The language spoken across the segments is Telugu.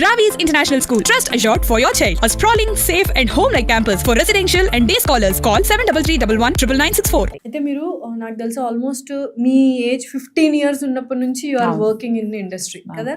Ravi's International School. Trust assured for your child. A sprawling, safe and home-like campus for residential and day scholars. Call 7331 అయితే మీరు నాకు తెలిసి ఆల్మోస్ట్ మీ ఏజ్ 15 ఇయర్స్ ఉన్నప్పటి నుంచి you are working in industry కదా.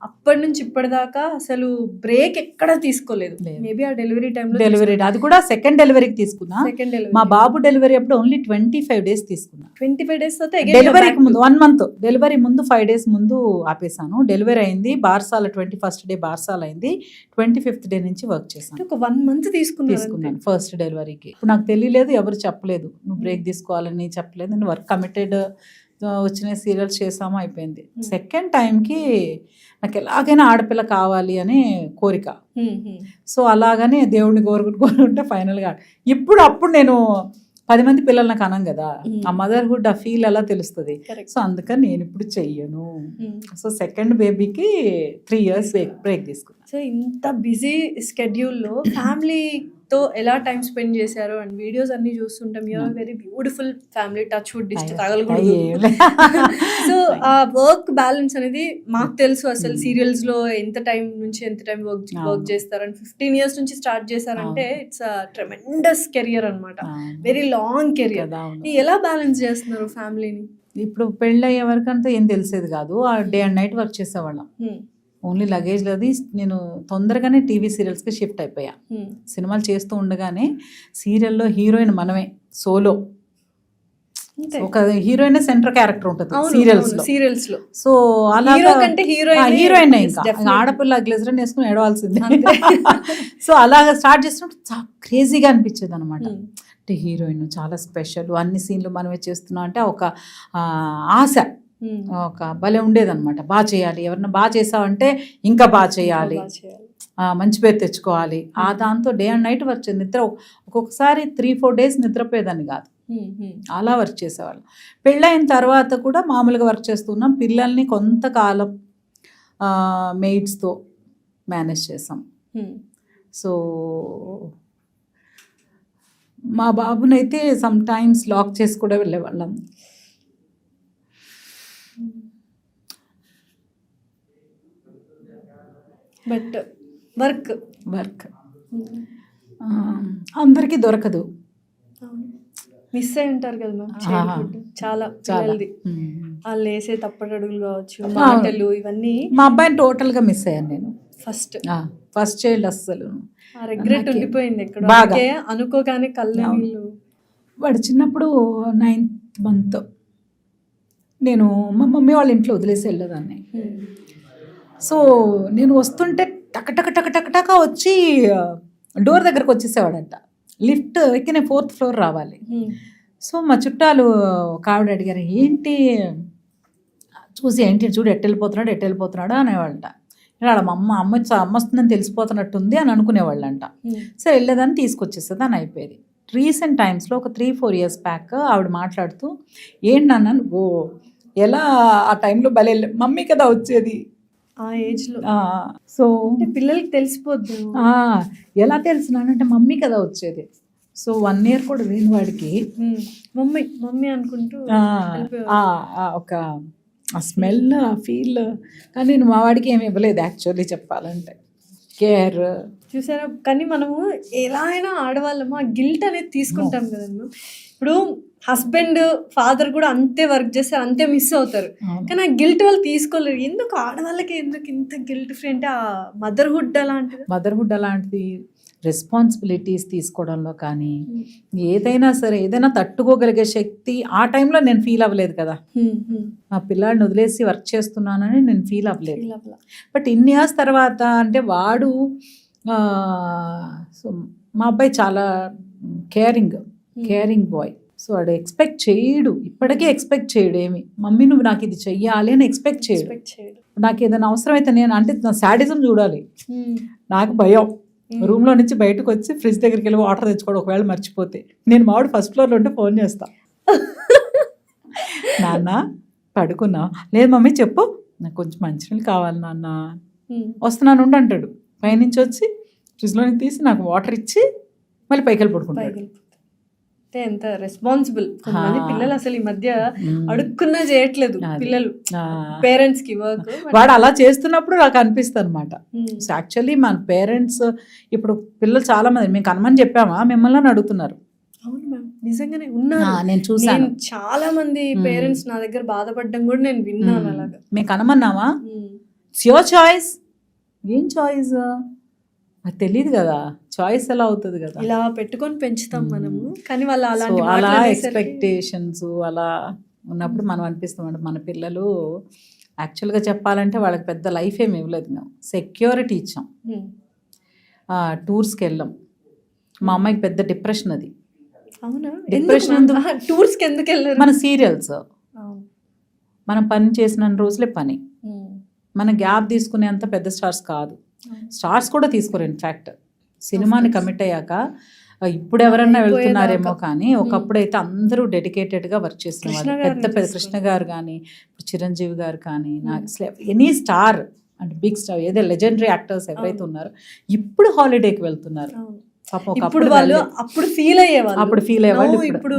అప్పటి నుంచి ఇప్పటిదాకా అసలు బ్రేక్ ఎక్కడ తీసుకోలేదు. మేబీ ఆ డెలివరీ టైంలో డెలివరీ, అది కూడా సెకండ్ డెలివరీకి తీసుకున్నా. సెకండ్ డెలివరీ, మా బాబు డెలివరీ అప్పుడు ఓన్లీ 25 days తీసుకున్నా. 25 days తర్వాత డెలివరీకి ముందు 1 month, డెలివరీ ముందు 5 days ముందు ఆపేసాను. డెలివరీ అయింది బార్సాల 21st day బార్సాల అయింది. 25th day నుంచి వర్క్ చేశాను. ఒక 1 month తీసుకున్నాను ఫస్ట్ డెలివరీకి. ఇప్పుడు నాకు తెలియలేదు, ఎవరు చెప్పలేదు నువ్వు బ్రేక్ తీసుకోవాలని చెప్పలేదు. నేను వర్క్ కమిటెడ్, వచ్చిన సీరియల్స్ చేసాము, అయిపోయింది. సెకండ్ టైంకి నాకు ఎలాగైనా ఆడపిల్ల కావాలి అనే కోరిక. సో అలాగనే దేవుడిని కోరుకుంటే ఫైనల్గా అప్పుడు నేను 10 మంది పిల్లల్ని కనం కదా, ఆ మదర్హుడ్ ఆ ఫీల్ ఎలా తెలుస్తుంది. సో అందుకని నేను ఇప్పుడు చెయ్యను. సో సెకండ్ బేబీకి 3 years బ్రేక్ తీసుకున్నాను. సో ఇంత బిజీ స్కెడ్యూల్లో ఫ్యామిలీతో ఎలా టైం స్పెండ్ చేశారు అండ్ వీడియోస్ అన్ని చూస్తుంటాం. You're very beautiful family, touch wood డిస్ట్ తగలకూడదు. సో ఆ వర్క్ బ్యాలెన్స్ అనేది మాకు తెలుసు. అసలు సీరియల్స్ లో ఎంత టైం నుంచి ఎంత టైం వర్క్ చేస్తారని 15 years నుంచి స్టార్ట్ చేశారంటే ఇట్స్ ట్రెమెండస్ కెరియర్ అనమాట, వెరీ లాంగ్ కెరియర్. ఎలా బ్యాలెన్స్ చేస్తున్నారు ఫ్యామిలీని? ఇప్పుడు పెళ్ళి అయ్యే వరకు అంతా ఏం తెలిసేది కాదు. ఆ డే అండ్ నైట్ వర్క్ చేసేవాళ్ళం. ఓన్లీ లగేజ్ అది. నేను తొందరగానే టీవీ సీరియల్స్కి షిఫ్ట్ అయిపోయా. సినిమాలు చేస్తూ ఉండగానే సీరియల్లో హీరోయిన్ మనమే, సోలో ఒక హీరోయిన్ సెంటర్ క్యారెక్టర్ ఉంటుంది సీరియల్స్ లో. సో అలా హీరోయిన్ ఇంకా ఆడపిల్ల గ్లిజరన్ వేసుకుని ఏడవాల్సిందే. సో అలాగా స్టార్ట్ చేసినప్పుడు చాలా క్రేజీగా అనిపించేది అనమాట. అంటే హీరోయిన్ చాలా స్పెషల్, అన్ని సీన్లు మనమే చేస్తున్నాం అంటే ఒక ఆశ, ఒక భలే ఉండేదన్నమాట. బాగా చేయాలి, ఎవరన్నా బాగా చేసావంటే ఇంకా బాగా చేయాలి, మంచి పేరు తెచ్చుకోవాలి. ఆ దాంతో డే అండ్ నైట్ వర్క్ చేసి నిద్ర ఒక్కొక్కసారి 3-4 days నిద్రపోయేదాన్ని కాదు. అలా వర్క్ చేసేవాళ్ళం. పెళ్ళైన తర్వాత కూడా మామూలుగా వర్క్ చేస్తున్నాం. పిల్లల్ని కొంతకాలం మెయిడ్స్తో మేనేజ్ చేసాం. సో మా బాబునైతే సమ్ టైమ్స్ లాక్ చేసి కూడా వెళ్ళేవాళ్ళం. బట్ వర్క్ అందరికీ దొరకదు. మిస్ అయి ఉంటారు కదా మ్యామ్ చైల్డ్హుడ్ చాలా పిల్లలది. వాళ్ళు వేసే తప్పటడుగులు కావచ్చు, మాటలు, ఇవన్నీ. మా అబ్బాయిని టోటల్గా మిస్ అయ్యాను నేను. ఫస్ట్ చైల్డ్ అస్సలు రిగ్రెట్ ఉండిపోయింది ఎక్కడ అనుకోగానే కళ్ళ నీళ్ళు. వాడు చిన్నప్పుడు 9th month నేను మా మమ్మీ వాళ్ళ ఇంట్లో వదిలేసి వెళ్ళేదాన్ని. సో నేను వస్తుంటే టక వచ్చి డోర్ దగ్గరకు వచ్చేసేవాడంట. లిఫ్ట్ ఎక్కి నేను 4th floor రావాలి. సో మా చుట్టాలు ఒక ఆవిడ అడిగారు, ఏంటి చూసి ఏంటి చూడు ఎట్టు వెళ్ళిపోతున్నాడు అనేవాళ్ళంట. వాళ్ళ అమ్మ వస్తుందని తెలిసిపోతున్నట్టుంది అని అనుకునేవాళ్ళంట. సరే వెళ్ళేదాన్ని తీసుకొచ్చేసేది అని అయిపోయేది. రీసెంట్ టైమ్స్లో ఒక 3-4 years బ్యాక్ ఆవిడ మాట్లాడుతూ, ఏంటి నాన్న ఓ ఎలా ఆ టైంలో భలే మమ్మీ కదా వచ్చేది ఆ ఏజ్లో. సో పిల్లలకి తెలిసిపోద్ది. ఎలా తెలిసినానంటే మమ్మీ కదా వచ్చేది. సో 1 year కూడా లేని వాడికి మమ్మీ అనుకుంటూ ఒక ఆ స్మెల్, ఆ ఫీల్. కానీ నేను మా వాడికి ఏమి ఇవ్వలేదు యాక్చువల్లీ చెప్పాలంటే, కేర్ చూసారా. కానీ మనము ఎలా అయినా ఆడవాళ్ళము ఆ గిల్ట్ అనేది తీసుకుంటాం కదమ్మా. ఇప్పుడు హస్బెండ్ ఫాదర్ కూడా అంతే వర్క్ చేస్తారు, అంతే మిస్ అవుతారు. కానీ ఆ గిల్ట్ వాళ్ళు తీసుకోలేరు. ఎందుకు ఆడవాళ్ళకి ఎందుకు ఇంత గిల్ట్ ఫ్రీ అంటే ఆ మదర్హుడ్ అలాంటిది రెస్పాన్సిబిలిటీస్ తీసుకోవడంలో కానీ ఏదైనా సరే, ఏదైనా తట్టుకోగలిగే శక్తి ఆ టైంలో నేను ఫీల్ అవ్వలేదు కదా. మా పిల్లాడిని వదిలేసి వర్క్ చేస్తున్నానని నేను ఫీల్ అవ్వలేదు. బట్ ఇన్ని ఇయర్స్ తర్వాత అంటే వాడు సో మా అబ్బాయి చాలా కేరింగ్ బాయ్. సో వాడు ఎక్స్పెక్ట్ చేయడు, ఇప్పటికీ ఎక్స్పెక్ట్ చేయడు ఏమి, మమ్మీ నువ్వు నాకు ఇది చెయ్యాలి అని ఎక్స్పెక్ట్ చేయడు. నాకు ఏదైనా అవసరం అయితే నేను అంటే నా శాడిజం చూడాలి. నాకు భయం. రూమ్లో నుంచి బయటకు వచ్చి ఫ్రిడ్జ్ దగ్గరికి వెళ్ళి వాటర్ తెచ్చుకోవడం, ఒకవేళ మర్చిపోతే నేను మావాడు 1st floor ఉంటే ఫోన్ చేస్తా, నాన్న పడుకున్నా, లేదు మమ్మీ చెప్పు నాకు కొంచెం మంచినీళ్ళు కావాలి నాన్న, వస్తున్నాను అంటాడు. పైనుంచి వచ్చి ఫ్రిడ్జ్లో తీసి నాకు వాటర్ ఇచ్చి మళ్ళీ పైకి వెళ్ళి పడుకుంటాడు. అంటే ఎంత రెస్పాన్సిబుల్. కొంతమంది పిల్లలు అసలు ఈ మధ్య అడుక్కున్నా చేయట్లేదు పిల్లలు పేరెంట్స్ కి వర్క్. వాడు అలా చేస్తున్నప్పుడు నాకు అనిపిస్తుంది అనమాట. సో యాక్చువల్లీ మన పేరెంట్స్ ఇప్పుడు పిల్లలు చాలా మంది మేము కనమని చెప్పామా మిమ్మల్ని అడుగుతున్నారు. అవును మ్యామ్, నిజంగానే ఉన్నారు. నేను చూసాను చాలా మంది పేరెంట్స్ నా దగ్గర బాధపడ్డం కూడా నేను విన్నాను. అలాగా మేము కనమన్నావా, ఇట్స్ యువర్ చాయిస్. ఏం చాయిస్ అది తెలియదు కదా, చాయిస్ ఎలా అవుతుంది కదా. ఇలా పెట్టుకొని పెంచుతాం మనము, కానీ వాళ్ళు అలాంటి అలా ఎక్స్పెక్టేషన్స్ అలా ఉన్నప్పుడు మనం అనిపిస్తామంటే మన పిల్లలు యాక్చువల్గా చెప్పాలంటే వాళ్ళకి పెద్ద లైఫ్ ఏమి ఇవ్వలేదు. మేము సెక్యూరిటీ ఇచ్చాం, టూర్స్కి వెళ్ళాం. మా అమ్మాయికి పెద్ద డిప్రెషన్ అది. అవునా, డిప్రెషన్ టూర్స్కి ఎందుకు వెళ్ళారు? మన సీరియల్స్ మనం పని చేసిన రోజులే పని, మన గ్యాప్ తీసుకునేంత పెద్ద స్టార్స్ కాదు. స్టార్స్ కూడా తీసుకోరు. ఇన్ఫ్యాక్ట్ సినిమాని కమిట్ అయ్యాక ఇప్పుడు ఎవరన్నా వెళ్తున్నారేమో కానీ ఒకప్పుడైతే అందరూ డెడికేటెడ్గా వర్క్ చేస్తున్నారు. పెద్ద పెద్ద కృష్ణ గారు కానీ చిరంజీవి గారు కానీ నాకు ఎనీ స్టార్ అంటే బిగ్ స్టార్ ఏదో లెజెండరీ యాక్టర్స్ ఎవరైతే ఉన్నారో ఇప్పుడు హాలిడేకి వెళ్తున్నారు. ఇప్పుడు వాళ్ళు అప్పుడు ఫీల్ అయ్యేవాళ్ళు, ఇప్పుడు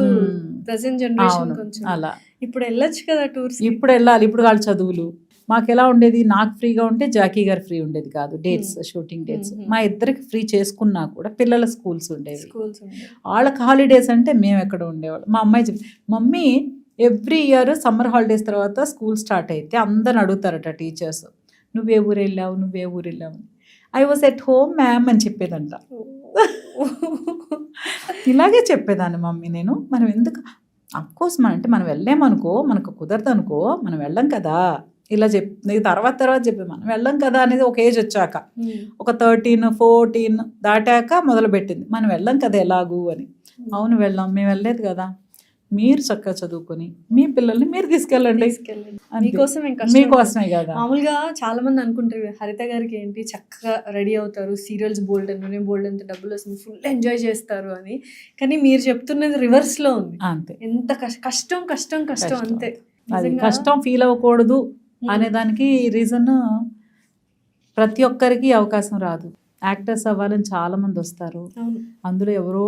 ప్రెసెంట్ జనరేషన్ కొంచెం అలా ఇప్పుడు వెళ్ళొచ్చు కదా టూర్స్. ఇప్పుడు వెళ్ళాలి. ఇప్పుడు వాళ్ళ చదువులు మాకు ఎలా ఉండేది, నాకు ఫ్రీగా ఉంటే జాకీ గారు ఫ్రీ ఉండేది కాదు. డేట్స్ షూటింగ్ డేట్స్ మా ఇద్దరికి ఫ్రీ చేసుకున్నా కూడా పిల్లల స్కూల్స్ ఉండేవి. వాళ్ళకి హాలిడేస్ అంటే మేము ఎక్కడ ఉండేవాళ్ళం. మా అమ్మాయి చెప్పి mummy every year summer holidays తర్వాత స్కూల్ స్టార్ట్ అయితే అందరిని అడుగుతారట టీచర్స్, నువ్వే ఊరు వెళ్ళావు. I was at home ma'am అని చెప్పేదంట. ఇలాగే చెప్పేదాన్ని మమ్మీ నేను. మనం ఎందుకు అఫ్కోర్స్ మనం వెళ్ళామనుకో మనకు కుదరదు అనుకో మనం వెళ్ళం కదా, ఇలా తర్వాత చెప్పి మనం వెళ్ళం కదా అనేది ఒక ఏజ్ వచ్చాక ఒక 13-14 దాటాక మొదలుపెట్టింది మనం వెళ్ళం కదా ఎలాగూ అని. అవును వెళ్ళాం, మేము వెళ్ళలేదు కదా, మీరు చక్కగా చదువుకొని మీ పిల్లల్ని మీరు తీసుకెళ్ళండి, మీకోసమే కదా. మామూలుగా చాలా మంది అనుకుంటారు హరిత గారికి ఏంటి చక్కగా రెడీ అవుతారు, సీరియల్స్ బోల్డ్ అంత డబ్బులు వస్తుంది, ఫుల్ ఎంజాయ్ చేస్తారు అని. కానీ మీరు చెప్తున్నది రివర్స్ లో ఉంది. అంతే, ఎంత కష్టం అంతే. అది కష్టం ఫీల్ అవ్వకూడదు అనే దానికి రీజన్ ప్రతి ఒక్కరికి అవకాశం రాదు. యాక్టర్స్ అవ్వాలని చాలా మంది వస్తారు, అందులో ఎవరో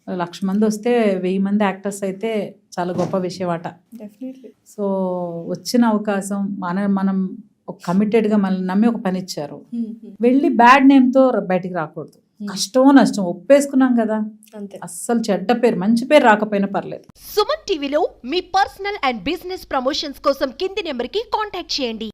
1,00,000 మంది వస్తే 1000 మంది యాక్టర్స్ అయితే చాలా గొప్ప విషయం అట. సో వచ్చిన అవకాశం మనం ఒక కమిటెడ్గా మనల్ని నమ్మి ఒక పని ఇచ్చారు, వెళ్ళి బ్యాడ్ నేమ్తో బయటికి రాకూడదు. కష్టం నష్టం ఒప్పేసుకున్నాం కదా, అస్సలు చెడ్డ పేరు మంచి పేరు రాకపోయినా పర్లేదు. సుమన్ టీవీలో మీ పర్సనల్ అండ్ బిజినెస్ ప్రమోషన్స్ కోసం కింది నెంబర్కి కాంటాక్ట్ చేయండి.